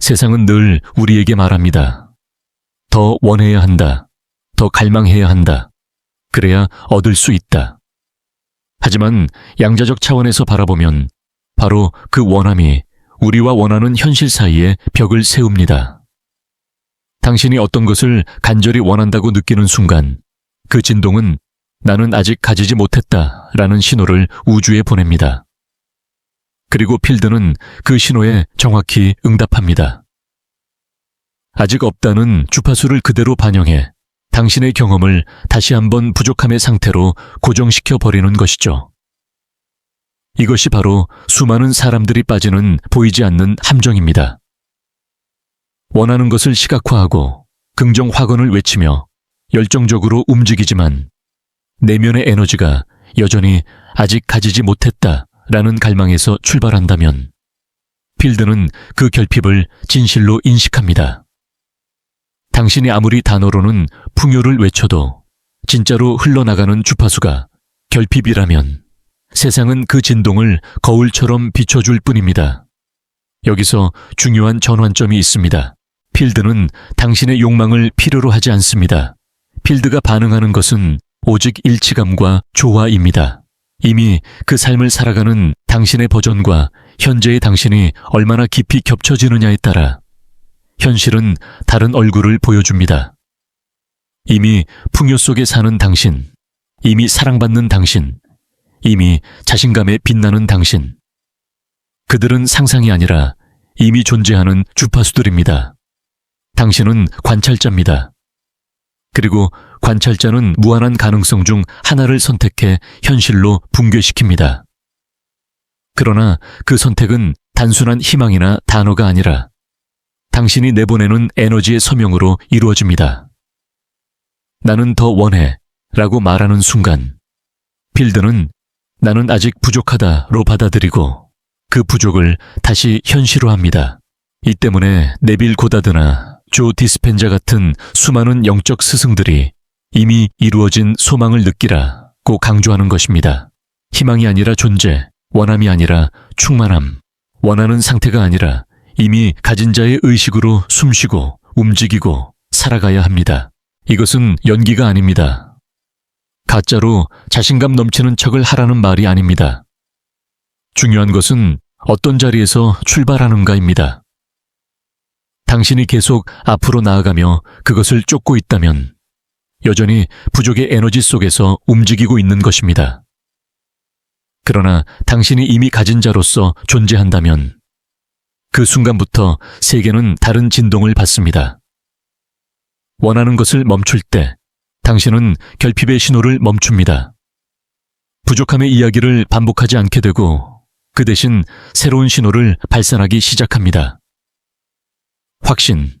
세상은 늘 우리에게 말합니다. 더 원해야 한다. 더 갈망해야 한다. 그래야 얻을 수 있다. 하지만 양자적 차원에서 바라보면 바로 그 원함이 우리와 원하는 현실 사이에 벽을 세웁니다. 당신이 어떤 것을 간절히 원한다고 느끼는 순간 그 진동은 나는 아직 가지지 못했다 라는 신호를 우주에 보냅니다. 그리고 필드는 그 신호에 정확히 응답합니다. 아직 없다는 주파수를 그대로 반영해 당신의 경험을 다시 한번 부족함의 상태로 고정시켜 버리는 것이죠. 이것이 바로 수많은 사람들이 빠지는 보이지 않는 함정입니다. 원하는 것을 시각화하고 긍정 확언을 외치며 열정적으로 움직이지만 내면의 에너지가 여전히 아직 가지지 못했다라는 갈망에서 출발한다면 필드는 그 결핍을 진실로 인식합니다. 당신이 아무리 단어로는 풍요를 외쳐도 진짜로 흘러나가는 주파수가 결핍이라면 세상은 그 진동을 거울처럼 비춰줄 뿐입니다. 여기서 중요한 전환점이 있습니다. 필드는 당신의 욕망을 필요로 하지 않습니다. 필드가 반응하는 것은 오직 일치감과 조화입니다. 이미 그 삶을 살아가는 당신의 버전과 현재의 당신이 얼마나 깊이 겹쳐지느냐에 따라 현실은 다른 얼굴을 보여줍니다. 이미 풍요 속에 사는 당신, 이미 사랑받는 당신, 이미 자신감에 빛나는 당신. 그들은 상상이 아니라 이미 존재하는 주파수들입니다. 당신은 관찰자입니다. 그리고 관찰자는 무한한 가능성 중 하나를 선택해 현실로 붕괴시킵니다. 그러나 그 선택은 단순한 희망이나 단어가 아니라 당신이 내보내는 에너지의 서명으로 이루어집니다. 나는 더 원해 라고 말하는 순간 필드는 나는 아직 부족하다로 받아들이고 그 부족을 다시 현실화합니다. 이 때문에 네빌 고다드나 조 디스펜자 같은 수많은 영적 스승들이 이미 이루어진 소망을 느끼라고 강조하는 것입니다. 희망이 아니라 존재, 원함이 아니라 충만함, 원하는 상태가 아니라 이미 가진 자의 의식으로 숨쉬고 움직이고 살아가야 합니다. 이것은 연기가 아닙니다. 가짜로 자신감 넘치는 척을 하라는 말이 아닙니다. 중요한 것은 어떤 자리에서 출발하는가입니다. 당신이 계속 앞으로 나아가며 그것을 쫓고 있다면 여전히 부족의 에너지 속에서 움직이고 있는 것입니다. 그러나 당신이 이미 가진 자로서 존재한다면 그 순간부터 세계는 다른 진동을 받습니다. 원하는 것을 멈출 때 당신은 결핍의 신호를 멈춥니다. 부족함의 이야기를 반복하지 않게 되고 그 대신 새로운 신호를 발산하기 시작합니다. 확신,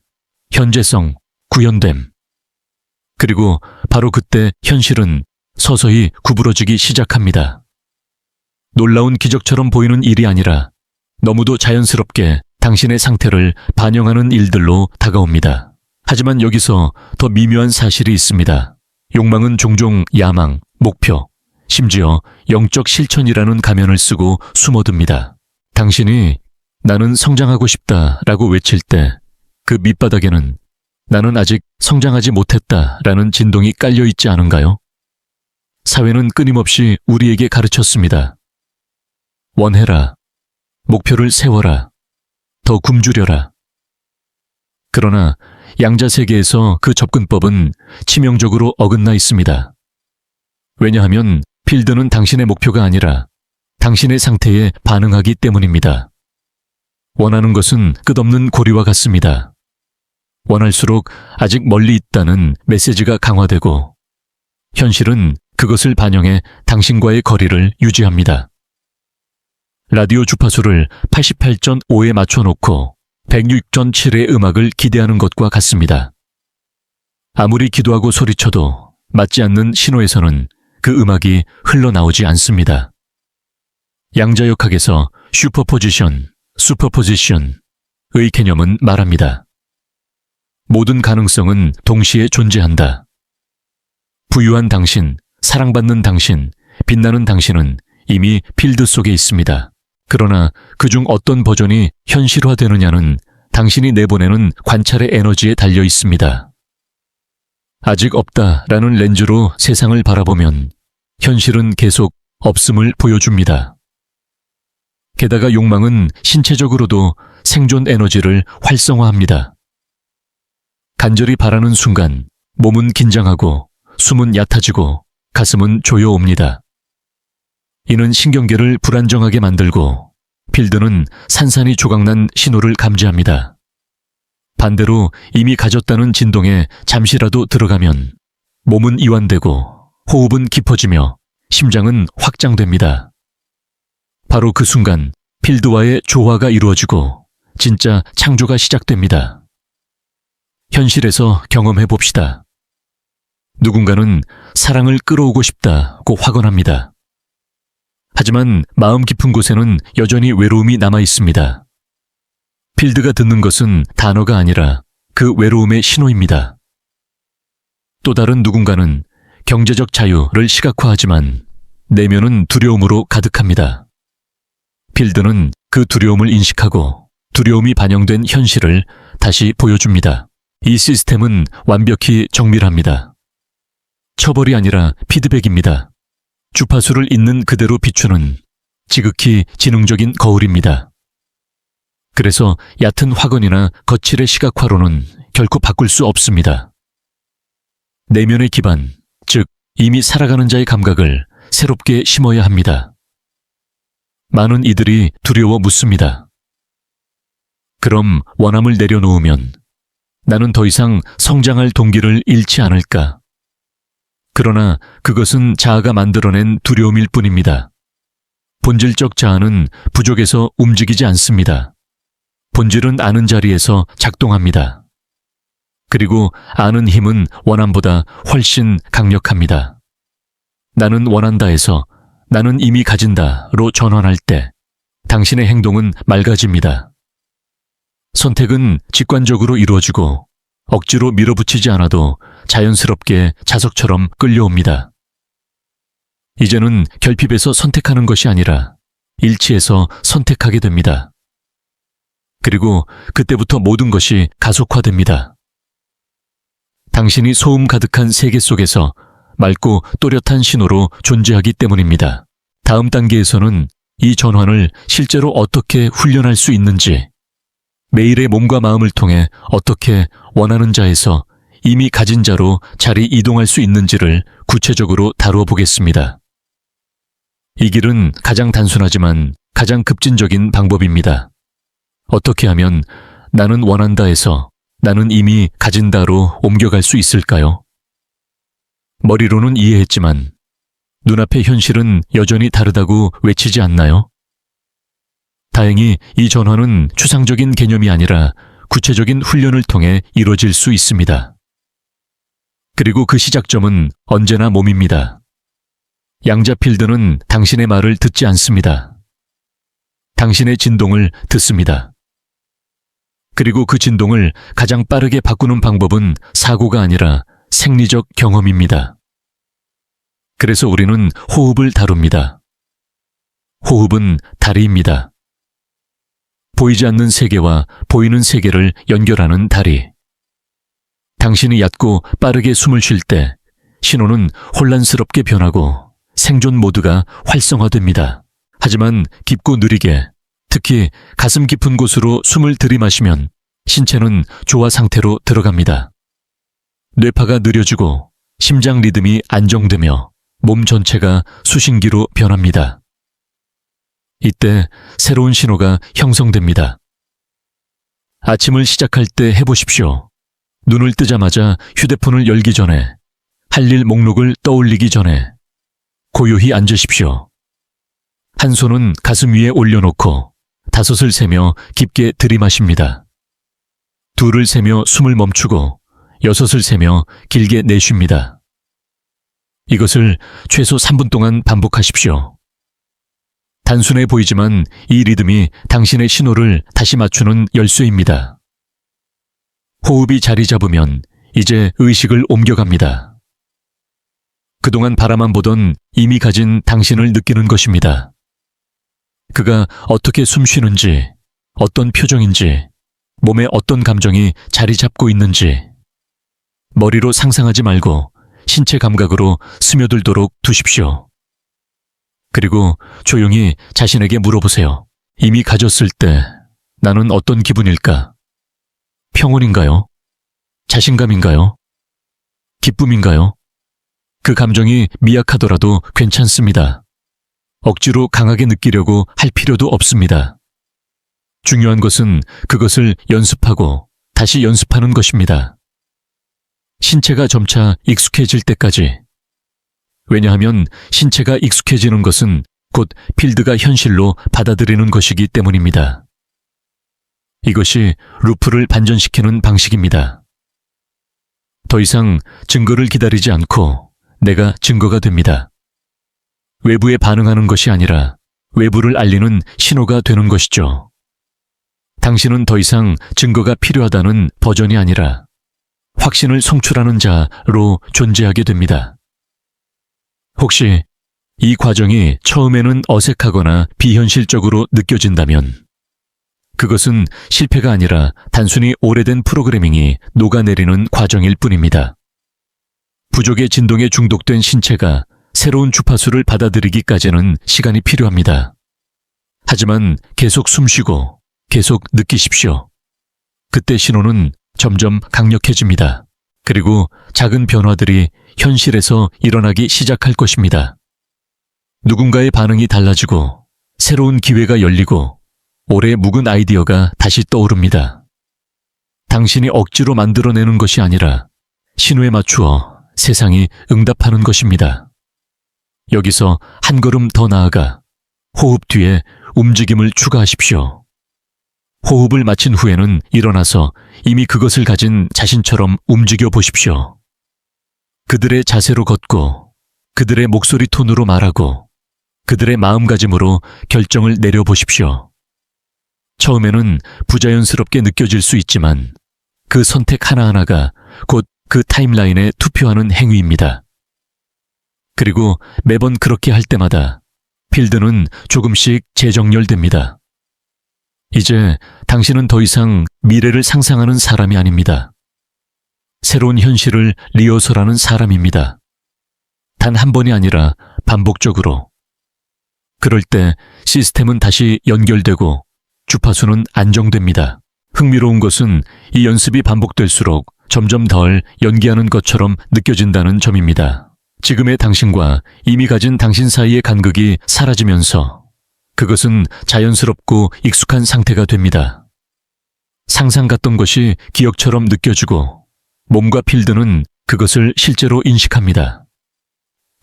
현재성, 구현됨. 그리고 바로 그때 현실은 서서히 구부러지기 시작합니다. 놀라운 기적처럼 보이는 일이 아니라 너무도 자연스럽게 당신의 상태를 반영하는 일들로 다가옵니다. 하지만 여기서 더 미묘한 사실이 있습니다. 욕망은 종종 야망, 목표, 심지어 영적 실천이라는 가면을 쓰고 숨어듭니다. 당신이 나는 성장하고 싶다라고 외칠 때 그 밑바닥에는 나는 아직 성장하지 못했다라는 진동이 깔려 있지 않은가요? 사회는 끊임없이 우리에게 가르쳤습니다. 원해라. 목표를 세워라. 더 굶주려라. 그러나 양자 세계에서 그 접근법은 치명적으로 어긋나 있습니다. 왜냐하면 필드는 당신의 목표가 아니라 당신의 상태에 반응하기 때문입니다. 원하는 것은 끝없는 고리와 같습니다. 원할수록 아직 멀리 있다는 메시지가 강화되고 현실은 그것을 반영해 당신과의 거리를 유지합니다. 라디오 주파수를 88.5에 맞춰놓고 106.7의 음악을 기대하는 것과 같습니다. 아무리 기도하고 소리쳐도 맞지 않는 신호에서는 그 음악이 흘러나오지 않습니다. 양자역학에서 슈퍼포지션, 수퍼포지션의 개념은 말합니다. 모든 가능성은 동시에 존재한다. 부유한 당신, 사랑받는 당신, 빛나는 당신은 이미 필드 속에 있습니다. 그러나 그중 어떤 버전이 현실화되느냐는 당신이 내보내는 관찰의 에너지에 달려 있습니다. 아직 없다라는 렌즈로 세상을 바라보면 현실은 계속 없음을 보여줍니다. 게다가 욕망은 신체적으로도 생존 에너지를 활성화합니다. 간절히 바라는 순간 몸은 긴장하고 숨은 얕아지고 가슴은 조여옵니다. 이는 신경계를 불안정하게 만들고 필드는 산산이 조각난 신호를 감지합니다. 반대로 이미 가졌다는 진동에 잠시라도 들어가면 몸은 이완되고 호흡은 깊어지며 심장은 확장됩니다. 바로 그 순간 필드와의 조화가 이루어지고 진짜 창조가 시작됩니다. 현실에서 경험해 봅시다. 누군가는 사랑을 끌어오고 싶다고 확언합니다. 하지만 마음 깊은 곳에는 여전히 외로움이 남아 있습니다. 필드가 듣는 것은 단어가 아니라 그 외로움의 신호입니다. 또 다른 누군가는 경제적 자유를 시각화하지만 내면은 두려움으로 가득합니다. 필드는 그 두려움을 인식하고 두려움이 반영된 현실을 다시 보여줍니다. 이 시스템은 완벽히 정밀합니다. 처벌이 아니라 피드백입니다. 주파수를 있는 그대로 비추는 지극히 지능적인 거울입니다. 그래서 얕은 확언이나 거칠의 시각화로는 결코 바꿀 수 없습니다. 내면의 기반, 즉 이미 살아가는 자의 감각을 새롭게 심어야 합니다. 많은 이들이 두려워 묻습니다. 그럼 원함을 내려놓으면 나는 더 이상 성장할 동기를 잃지 않을까? 그러나 그것은 자아가 만들어낸 두려움일 뿐입니다. 본질적 자아는 부족해서 움직이지 않습니다. 본질은 아는 자리에서 작동합니다. 그리고 아는 힘은 원함보다 훨씬 강력합니다. 나는 원한다에서 나는 이미 가진다로 전환할 때 당신의 행동은 맑아집니다. 선택은 직관적으로 이루어지고 억지로 밀어붙이지 않아도 자연스럽게 자석처럼 끌려옵니다. 이제는 결핍에서 선택하는 것이 아니라 일치에서 선택하게 됩니다. 그리고 그때부터 모든 것이 가속화됩니다. 당신이 소음 가득한 세계 속에서 맑고 또렷한 신호로 존재하기 때문입니다. 다음 단계에서는 이 전환을 실제로 어떻게 훈련할 수 있는지, 매일의 몸과 마음을 통해 어떻게 원하는 자에서 이미 가진 자로 자리 이동할 수 있는지를 구체적으로 다루어 보겠습니다. 이 길은 가장 단순하지만 가장 급진적인 방법입니다. 어떻게 하면 나는 원한다에서 나는 이미 가진다로 옮겨갈 수 있을까요? 머리로는 이해했지만 눈앞의 현실은 여전히 다르다고 외치지 않나요? 다행히 이 전환은 추상적인 개념이 아니라 구체적인 훈련을 통해 이루어질 수 있습니다. 그리고 그 시작점은 언제나 몸입니다. 양자 필드는 당신의 말을 듣지 않습니다. 당신의 진동을 듣습니다. 그리고 그 진동을 가장 빠르게 바꾸는 방법은 사고가 아니라 생리적 경험입니다. 그래서 우리는 호흡을 다룹니다. 호흡은 다리입니다. 보이지 않는 세계와 보이는 세계를 연결하는 다리. 당신이 얕고 빠르게 숨을 쉴 때 신호는 혼란스럽게 변하고 생존 모드가 활성화됩니다. 하지만 깊고 느리게, 특히 가슴 깊은 곳으로 숨을 들이마시면 신체는 조화 상태로 들어갑니다. 뇌파가 느려지고 심장 리듬이 안정되며 몸 전체가 수신기로 변합니다. 이때 새로운 신호가 형성됩니다. 아침을 시작할 때 해보십시오. 눈을 뜨자마자 휴대폰을 열기 전에, 할 일 목록을 떠올리기 전에 고요히 앉으십시오. 한 손은 가슴 위에 올려놓고 5을 세며 깊게 들이마십니다. 2을 세며 숨을 멈추고 6을 세며 길게 내쉽니다. 이것을 최소 3분 동안 반복하십시오. 단순해 보이지만 이 리듬이 당신의 신호를 다시 맞추는 열쇠입니다. 호흡이 자리 잡으면 이제 의식을 옮겨갑니다. 그동안 바라만 보던 이미 가진 당신을 느끼는 것입니다. 그가 어떻게 숨 쉬는지, 어떤 표정인지, 몸에 어떤 감정이 자리 잡고 있는지 머리로 상상하지 말고 신체 감각으로 스며들도록 두십시오. 그리고 조용히 자신에게 물어보세요. 이미 가졌을 때 나는 어떤 기분일까? 평온인가요? 자신감인가요? 기쁨인가요? 그 감정이 미약하더라도 괜찮습니다. 억지로 강하게 느끼려고 할 필요도 없습니다. 중요한 것은 그것을 연습하고 다시 연습하는 것입니다. 신체가 점차 익숙해질 때까지. 왜냐하면 신체가 익숙해지는 것은 곧 필드가 현실로 받아들이는 것이기 때문입니다. 이것이 루프를 반전시키는 방식입니다. 더 이상 증거를 기다리지 않고 내가 증거가 됩니다. 외부에 반응하는 것이 아니라 외부를 알리는 신호가 되는 것이죠. 당신은 더 이상 증거가 필요하다는 버전이 아니라 확신을 성취하는 자로 존재하게 됩니다. 혹시 이 과정이 처음에는 어색하거나 비현실적으로 느껴진다면 그것은 실패가 아니라 단순히 오래된 프로그래밍이 녹아내리는 과정일 뿐입니다. 부족의 진동에 중독된 신체가 새로운 주파수를 받아들이기까지는 시간이 필요합니다. 하지만 계속 숨쉬고 계속 느끼십시오. 그때 신호는 점점 강력해집니다. 그리고 작은 변화들이 현실에서 일어나기 시작할 것입니다. 누군가의 반응이 달라지고 새로운 기회가 열리고 오래 묵은 아이디어가 다시 떠오릅니다. 당신이 억지로 만들어내는 것이 아니라 신호에 맞추어 세상이 응답하는 것입니다. 여기서 한 걸음 더 나아가 호흡 뒤에 움직임을 추가하십시오. 호흡을 마친 후에는 일어나서 이미 그것을 가진 자신처럼 움직여 보십시오. 그들의 자세로 걷고 그들의 목소리 톤으로 말하고 그들의 마음가짐으로 결정을 내려보십시오. 처음에는 부자연스럽게 느껴질 수 있지만 그 선택 하나하나가 곧 그 타임라인에 투표하는 행위입니다. 그리고 매번 그렇게 할 때마다 필드는 조금씩 재정렬됩니다. 이제 당신은 더 이상 미래를 상상하는 사람이 아닙니다. 새로운 현실을 리허설하는 사람입니다. 단 한 번이 아니라 반복적으로. 그럴 때 시스템은 다시 연결되고 주파수는 안정됩니다. 흥미로운 것은 이 연습이 반복될수록 점점 덜 연기하는 것처럼 느껴진다는 점입니다. 지금의 당신과 이미 가진 당신 사이의 간극이 사라지면서 그것은 자연스럽고 익숙한 상태가 됩니다. 상상 같던 것이 기억처럼 느껴지고 몸과 필드는 그것을 실제로 인식합니다.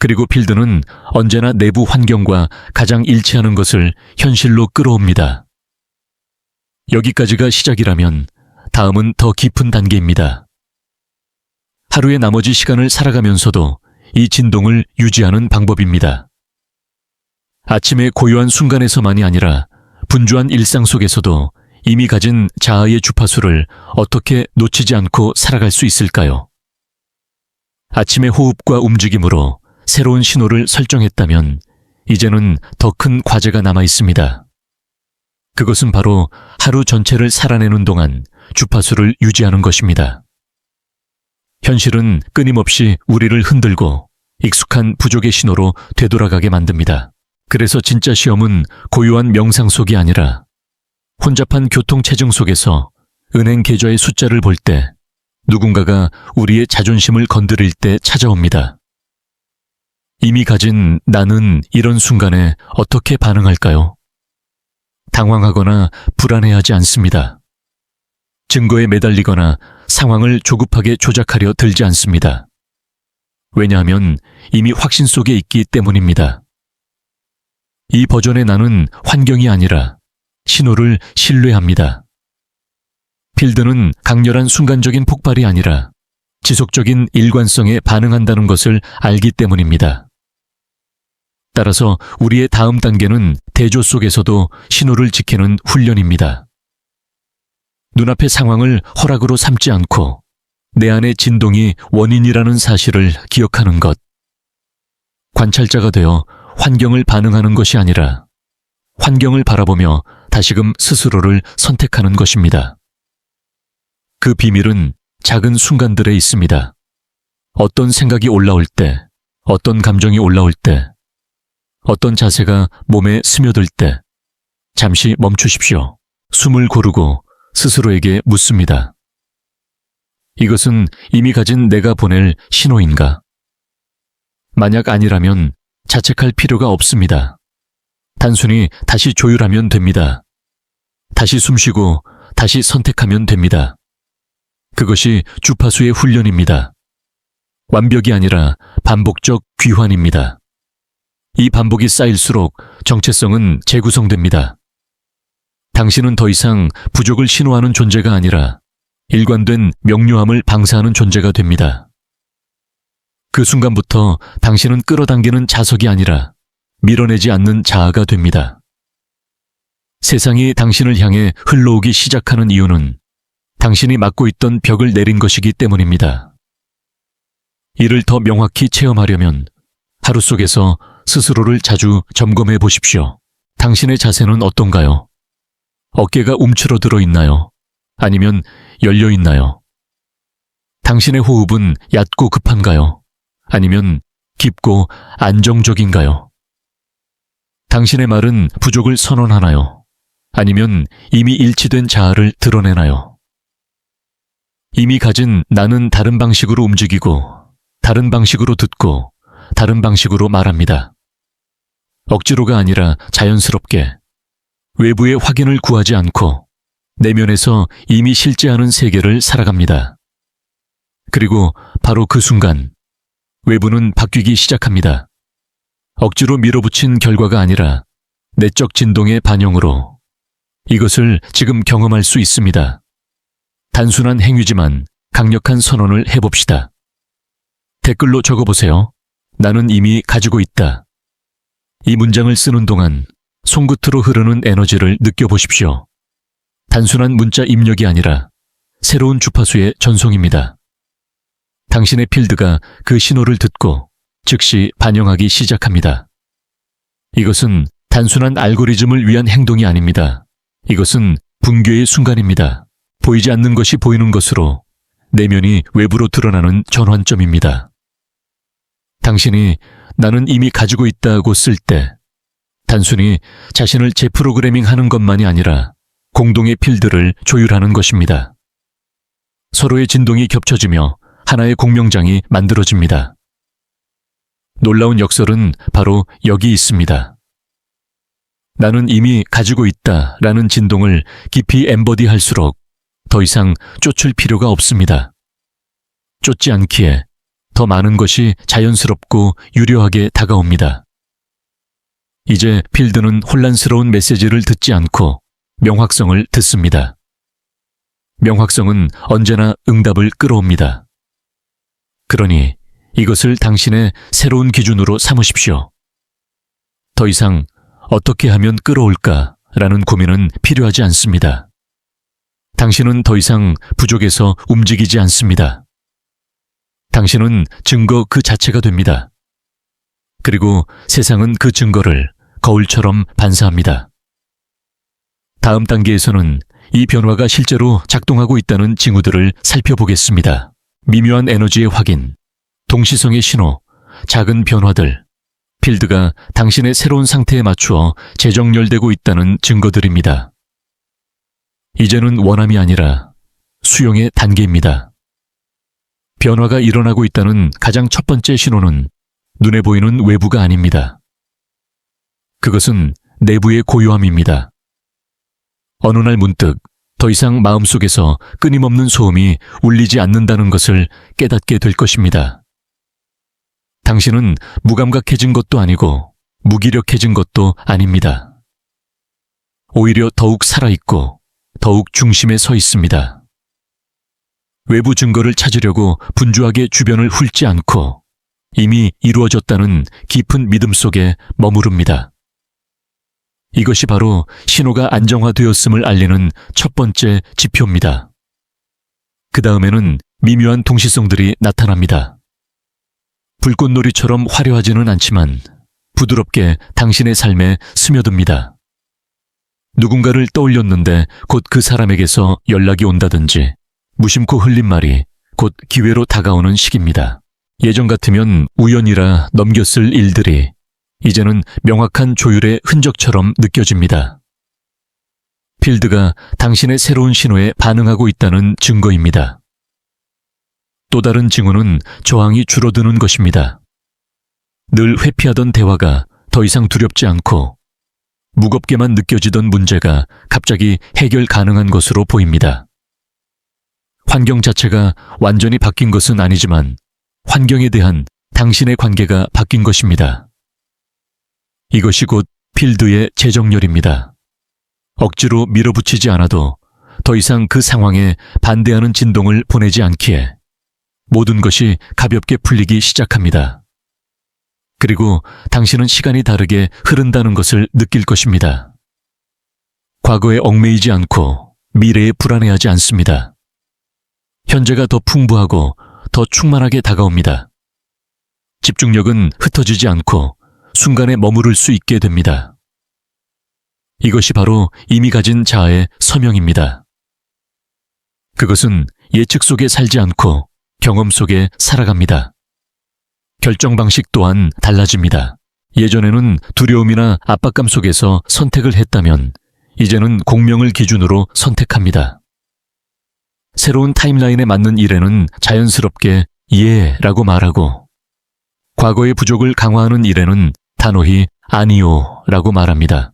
그리고 필드는 언제나 내부 환경과 가장 일치하는 것을 현실로 끌어옵니다. 여기까지가 시작이라면 다음은 더 깊은 단계입니다. 하루의 나머지 시간을 살아가면서도 이 진동을 유지하는 방법입니다. 아침의 고요한 순간에서만이 아니라 분주한 일상 속에서도 이미 가진 자아의 주파수를 어떻게 놓치지 않고 살아갈 수 있을까요? 아침의 호흡과 움직임으로 새로운 신호를 설정했다면 이제는 더 큰 과제가 남아 있습니다. 그것은 바로 하루 전체를 살아내는 동안 주파수를 유지하는 것입니다. 현실은 끊임없이 우리를 흔들고 익숙한 부족의 신호로 되돌아가게 만듭니다. 그래서 진짜 시험은 고요한 명상 속이 아니라 혼잡한 교통체증 속에서 은행 계좌의 숫자를 볼 때 누군가가 우리의 자존심을 건드릴 때 찾아옵니다. 이미 가진 나는 이런 순간에 어떻게 반응할까요? 당황하거나 불안해하지 않습니다. 증거에 매달리거나 상황을 조급하게 조작하려 들지 않습니다. 왜냐하면 이미 확신 속에 있기 때문입니다. 이 버전의 나는 환경이 아니라 신호를 신뢰합니다. 필드는 강렬한 순간적인 폭발이 아니라 지속적인 일관성에 반응한다는 것을 알기 때문입니다. 따라서 우리의 다음 단계는 대조 속에서도 신호를 지키는 훈련입니다. 눈앞의 상황을 허락으로 삼지 않고 내 안의 진동이 원인이라는 사실을 기억하는 것. 관찰자가 되어 환경을 반응하는 것이 아니라 환경을 바라보며 다시금 스스로를 선택하는 것입니다. 그 비밀은 작은 순간들에 있습니다. 어떤 생각이 올라올 때, 어떤 감정이 올라올 때, 어떤 자세가 몸에 스며들 때, 잠시 멈추십시오. 숨을 고르고 스스로에게 묻습니다. 이것은 이미 가진 내가 보낼 신호인가? 만약 아니라면 자책할 필요가 없습니다. 단순히 다시 조율하면 됩니다. 다시 숨쉬고 다시 선택하면 됩니다. 그것이 주파수의 훈련입니다. 완벽이 아니라 반복적 귀환입니다. 이 반복이 쌓일수록 정체성은 재구성됩니다. 당신은 더 이상 부족을 신호하는 존재가 아니라 일관된 명료함을 방사하는 존재가 됩니다. 그 순간부터 당신은 끌어당기는 자석이 아니라 밀어내지 않는 자아가 됩니다. 세상이 당신을 향해 흘러오기 시작하는 이유는 당신이 맡고 있던 벽을 내린 것이기 때문입니다. 이를 더 명확히 체험하려면 하루 속에서 스스로를 자주 점검해 보십시오. 당신의 자세는 어떤가요? 어깨가 움츠러들어 있나요? 아니면 열려 있나요? 당신의 호흡은 얕고 급한가요? 아니면 깊고 안정적인가요? 당신의 말은 부족을 선언하나요? 아니면 이미 일치된 자아를 드러내나요? 이미 가진 나는 다른 방식으로 움직이고, 다른 방식으로 듣고, 다른 방식으로 말합니다. 억지로가 아니라 자연스럽게, 외부의 확인을 구하지 않고 내면에서 이미 실제하는 세계를 살아갑니다. 그리고 바로 그 순간 외부는 바뀌기 시작합니다. 억지로 밀어붙인 결과가 아니라 내적 진동의 반영으로 이것을 지금 경험할 수 있습니다. 단순한 행위지만 강력한 선언을 해봅시다. 댓글로 적어보세요. 나는 이미 가지고 있다. 이 문장을 쓰는 동안 손끝으로 흐르는 에너지를 느껴보십시오. 단순한 문자 입력이 아니라 새로운 주파수의 전송입니다. 당신의 필드가 그 신호를 듣고 즉시 반영하기 시작합니다. 이것은 단순한 알고리즘을 위한 행동이 아닙니다. 이것은 붕괴의 순간입니다. 보이지 않는 것이 보이는 것으로 내면이 외부로 드러나는 전환점입니다. 당신이 나는 이미 가지고 있다고 쓸 때 단순히 자신을 재프로그래밍 하는 것만이 아니라 공동의 필드를 조율하는 것입니다. 서로의 진동이 겹쳐지며 하나의 공명장이 만들어집니다. 놀라운 역설은 바로 여기 있습니다. 나는 이미 가지고 있다라는 진동을 깊이 엠버디할수록 더 이상 쫓을 필요가 없습니다. 쫓지 않기에 더 많은 것이 자연스럽고 유려하게 다가옵니다. 이제 필드는 혼란스러운 메시지를 듣지 않고 명확성을 듣습니다. 명확성은 언제나 응답을 끌어옵니다. 그러니 이것을 당신의 새로운 기준으로 삼으십시오. 더 이상 어떻게 하면 끌어올까라는 고민은 필요하지 않습니다. 당신은 더 이상 부족에서 움직이지 않습니다. 당신은 증거 그 자체가 됩니다. 그리고 세상은 그 증거를 거울처럼 반사합니다. 다음 단계에서는 이 변화가 실제로 작동하고 있다는 징후들을 살펴보겠습니다. 미묘한 에너지의 확인, 동시성의 신호, 작은 변화들, 필드가 당신의 새로운 상태에 맞추어 재정렬되고 있다는 증거들입니다. 이제는 원함이 아니라 수용의 단계입니다. 변화가 일어나고 있다는 가장 첫 번째 신호는 눈에 보이는 외부가 아닙니다. 그것은 내부의 고요함입니다. 어느 날 문득 더 이상 마음속에서 끊임없는 소음이 울리지 않는다는 것을 깨닫게 될 것입니다. 당신은 무감각해진 것도 아니고 무기력해진 것도 아닙니다. 오히려 더욱 살아있고 더욱 중심에 서 있습니다. 외부 증거를 찾으려고 분주하게 주변을 훑지 않고 이미 이루어졌다는 깊은 믿음 속에 머무릅니다. 이것이 바로 신호가 안정화되었음을 알리는 첫 번째 지표입니다. 그 다음에는 미묘한 동시성들이 나타납니다. 불꽃놀이처럼 화려하지는 않지만 부드럽게 당신의 삶에 스며듭니다. 누군가를 떠올렸는데 곧 그 사람에게서 연락이 온다든지 무심코 흘린 말이 곧 기회로 다가오는 시기입니다. 예전 같으면 우연이라 넘겼을 일들이 이제는 명확한 조율의 흔적처럼 느껴집니다. 필드가 당신의 새로운 신호에 반응하고 있다는 증거입니다. 또 다른 징후는 저항이 줄어드는 것입니다. 늘 회피하던 대화가 더 이상 두렵지 않고 무겁게만 느껴지던 문제가 갑자기 해결 가능한 것으로 보입니다. 환경 자체가 완전히 바뀐 것은 아니지만 환경에 대한 당신의 관계가 바뀐 것입니다. 이것이 곧 필드의 재정렬입니다. 억지로 밀어붙이지 않아도 더 이상 그 상황에 반대하는 진동을 보내지 않기에 모든 것이 가볍게 풀리기 시작합니다. 그리고 당신은 시간이 다르게 흐른다는 것을 느낄 것입니다. 과거에 얽매이지 않고 미래에 불안해하지 않습니다. 현재가 더 풍부하고 더 충만하게 다가옵니다. 집중력은 흩어지지 않고 순간에 머무를 수 있게 됩니다. 이것이 바로 이미 가진 자아의 서명입니다. 그것은 예측 속에 살지 않고 경험 속에 살아갑니다. 결정 방식 또한 달라집니다. 예전에는 두려움이나 압박감 속에서 선택을 했다면 이제는 공명을 기준으로 선택합니다. 새로운 타임라인에 맞는 일에는 자연스럽게 예 라고 말하고 과거의 부족을 강화하는 일에는 단호히 아니요 라고 말합니다.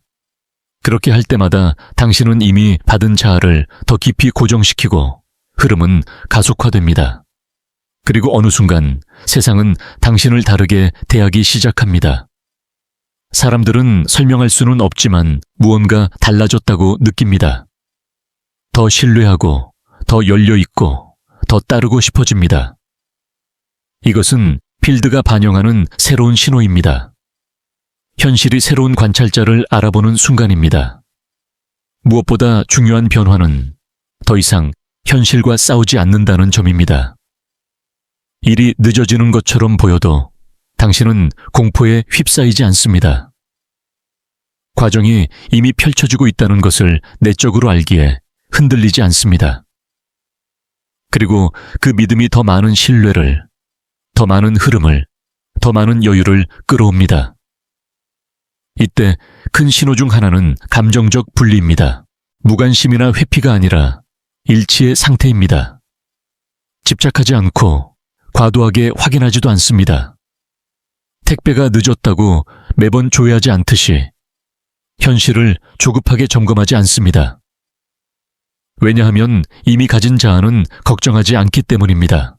그렇게 할 때마다 당신은 이미 받은 자아를 더 깊이 고정시키고 흐름은 가속화됩니다. 그리고 어느 순간 세상은 당신을 다르게 대하기 시작합니다. 사람들은 설명할 수는 없지만 무언가 달라졌다고 느낍니다. 더 신뢰하고 더 열려있고 더 따르고 싶어집니다. 이것은 필드가 반영하는 새로운 신호입니다. 현실이 새로운 관찰자를 알아보는 순간입니다. 무엇보다 중요한 변화는 더 이상 현실과 싸우지 않는다는 점입니다. 일이 늦어지는 것처럼 보여도 당신은 공포에 휩싸이지 않습니다. 과정이 이미 펼쳐지고 있다는 것을 내적으로 알기에 흔들리지 않습니다. 그리고 그 믿음이 더 많은 신뢰를, 더 많은 흐름을, 더 많은 여유를 끌어옵니다. 이때 큰 신호 중 하나는 감정적 분리입니다. 무관심이나 회피가 아니라 일치의 상태입니다. 집착하지 않고 과도하게 확인하지도 않습니다. 택배가 늦었다고 매번 조회하지 않듯이 현실을 조급하게 점검하지 않습니다. 왜냐하면 이미 가진 자아는 걱정하지 않기 때문입니다.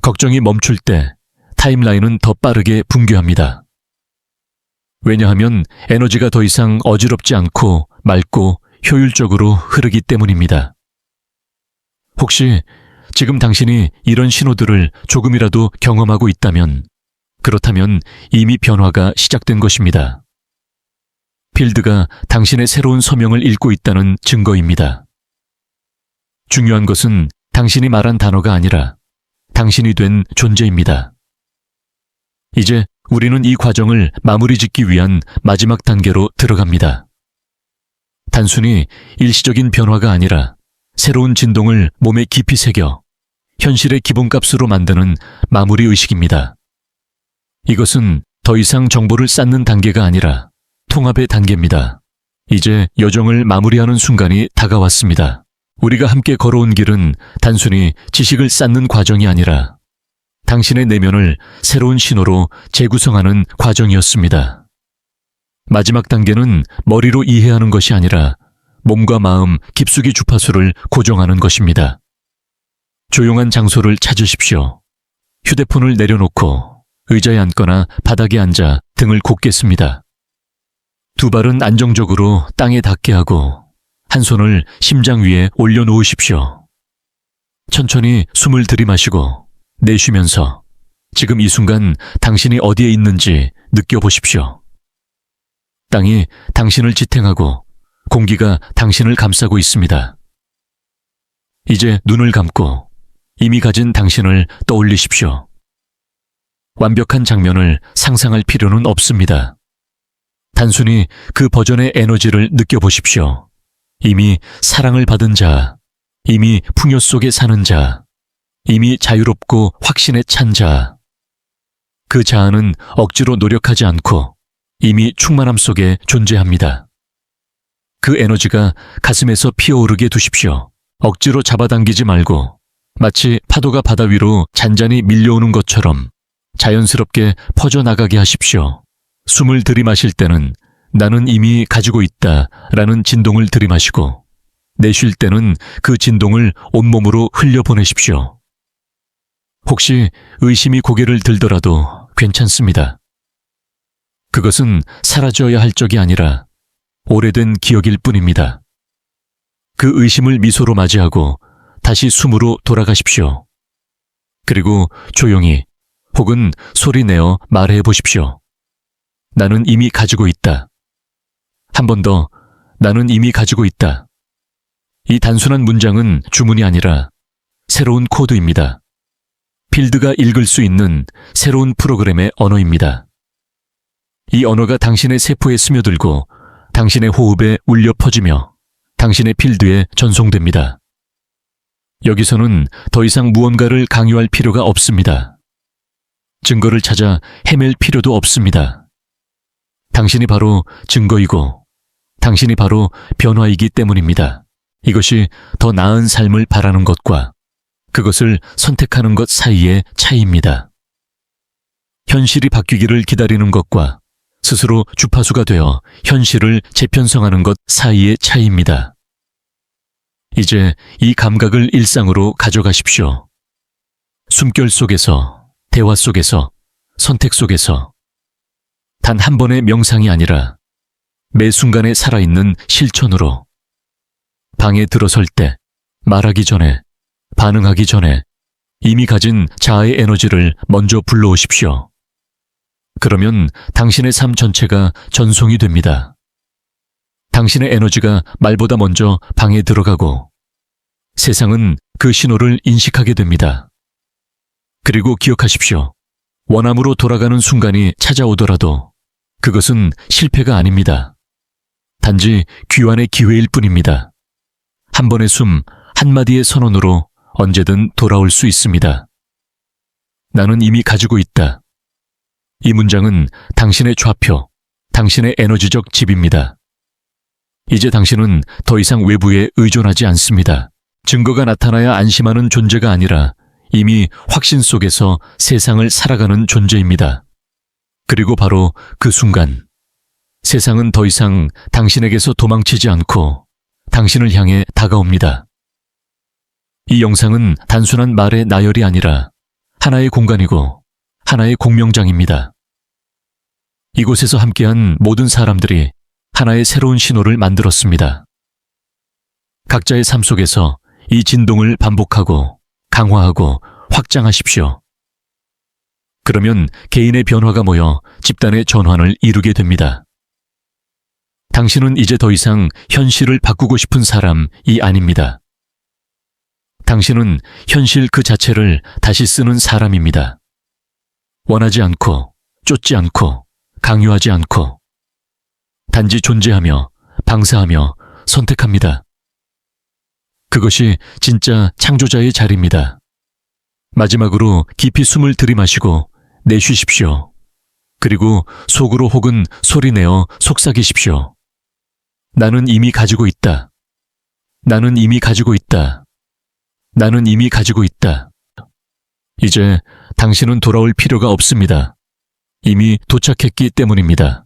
걱정이 멈출 때 타임라인은 더 빠르게 붕괴합니다. 왜냐하면 에너지가 더 이상 어지럽지 않고 맑고 효율적으로 흐르기 때문입니다. 혹시 지금 당신이 이런 신호들을 조금이라도 경험하고 있다면 그렇다면 이미 변화가 시작된 것입니다. 필드가 당신의 새로운 서명을 읽고 있다는 증거입니다. 중요한 것은 당신이 말한 단어가 아니라 당신이 된 존재입니다. 이제 우리는 이 과정을 마무리 짓기 위한 마지막 단계로 들어갑니다. 단순히 일시적인 변화가 아니라 새로운 진동을 몸에 깊이 새겨 현실의 기본값으로 만드는 마무리 의식입니다. 이것은 더 이상 정보를 쌓는 단계가 아니라 통합의 단계입니다. 이제 여정을 마무리하는 순간이 다가왔습니다. 우리가 함께 걸어온 길은 단순히 지식을 쌓는 과정이 아니라 당신의 내면을 새로운 신호로 재구성하는 과정이었습니다. 마지막 단계는 머리로 이해하는 것이 아니라 몸과 마음 깊숙이 주파수를 고정하는 것입니다. 조용한 장소를 찾으십시오. 휴대폰을 내려놓고 의자에 앉거나 바닥에 앉아 등을 곧게 씁니다. 두 발은 안정적으로 땅에 닿게 하고 한 손을 심장 위에 올려놓으십시오. 천천히 숨을 들이마시고 내쉬면서 지금 이 순간 당신이 어디에 있는지 느껴보십시오. 땅이 당신을 지탱하고 공기가 당신을 감싸고 있습니다. 이제 눈을 감고 이미 가진 당신을 떠올리십시오. 완벽한 장면을 상상할 필요는 없습니다. 단순히 그 버전의 에너지를 느껴보십시오. 이미 사랑을 받은 자, 이미 풍요 속에 사는 자, 이미 자유롭고 확신에 찬 자. 그 자아는 억지로 노력하지 않고 이미 충만함 속에 존재합니다. 그 에너지가 가슴에서 피어오르게 두십시오. 억지로 잡아당기지 말고 마치 파도가 바다 위로 잔잔히 밀려오는 것처럼 자연스럽게 퍼져나가게 하십시오. 숨을 들이마실 때는 나는 이미 가지고 있다 라는 진동을 들이마시고 내쉴 때는 그 진동을 온몸으로 흘려보내십시오. 혹시 의심이 고개를 들더라도 괜찮습니다. 그것은 사라져야 할 적이 아니라 오래된 기억일 뿐입니다. 그 의심을 미소로 맞이하고 다시 숨으로 돌아가십시오. 그리고 조용히 혹은 소리내어 말해 보십시오. 나는 이미 가지고 있다. 한 번 더, 나는 이미 가지고 있다. 이 단순한 문장은 주문이 아니라 새로운 코드입니다. 필드가 읽을 수 있는 새로운 프로그램의 언어입니다. 이 언어가 당신의 세포에 스며들고 당신의 호흡에 울려 퍼지며 당신의 필드에 전송됩니다. 여기서는 더 이상 무언가를 강요할 필요가 없습니다. 증거를 찾아 헤맬 필요도 없습니다. 당신이 바로 증거이고 당신이 바로 변화이기 때문입니다. 이것이 더 나은 삶을 바라는 것과 그것을 선택하는 것 사이의 차이입니다. 현실이 바뀌기를 기다리는 것과 스스로 주파수가 되어 현실을 재편성하는 것 사이의 차이입니다. 이제 이 감각을 일상으로 가져가십시오. 숨결 속에서, 대화 속에서, 선택 속에서 단 한 번의 명상이 아니라 매 순간에 살아있는 실천으로 방에 들어설 때, 말하기 전에, 반응하기 전에 이미 가진 자아의 에너지를 먼저 불러오십시오. 그러면 당신의 삶 전체가 전송이 됩니다. 당신의 에너지가 말보다 먼저 방에 들어가고 세상은 그 신호를 인식하게 됩니다. 그리고 기억하십시오. 원함으로 돌아가는 순간이 찾아오더라도 그것은 실패가 아닙니다. 단지 귀환의 기회일 뿐입니다. 한 번의 숨, 한마디의 선언으로 언제든 돌아올 수 있습니다. 나는 이미 가지고 있다. 이 문장은 당신의 좌표, 당신의 에너지적 집입니다. 이제 당신은 더 이상 외부에 의존하지 않습니다. 증거가 나타나야 안심하는 존재가 아니라 이미 확신 속에서 세상을 살아가는 존재입니다. 그리고 바로 그 순간, 세상은 더 이상 당신에게서 도망치지 않고 당신을 향해 다가옵니다. 이 영상은 단순한 말의 나열이 아니라 하나의 공간이고 하나의 공명장입니다. 이곳에서 함께한 모든 사람들이 하나의 새로운 신호를 만들었습니다. 각자의 삶 속에서 이 진동을 반복하고 강화하고 확장하십시오. 그러면 개인의 변화가 모여 집단의 전환을 이루게 됩니다. 당신은 이제 더 이상 현실을 바꾸고 싶은 사람이 아닙니다. 당신은 현실 그 자체를 다시 쓰는 사람입니다. 원하지 않고, 쫓지 않고, 강요하지 않고, 단지 존재하며, 방사하며, 선택합니다. 그것이 진짜 창조자의 자리입니다. 마지막으로 깊이 숨을 들이마시고 내쉬십시오. 그리고 속으로 혹은 소리내어 속삭이십시오. 나는 이미 가지고 있다. 나는 이미 가지고 있다. 나는 이미 가지고 있다. 이제 당신은 돌아올 필요가 없습니다. 이미 도착했기 때문입니다.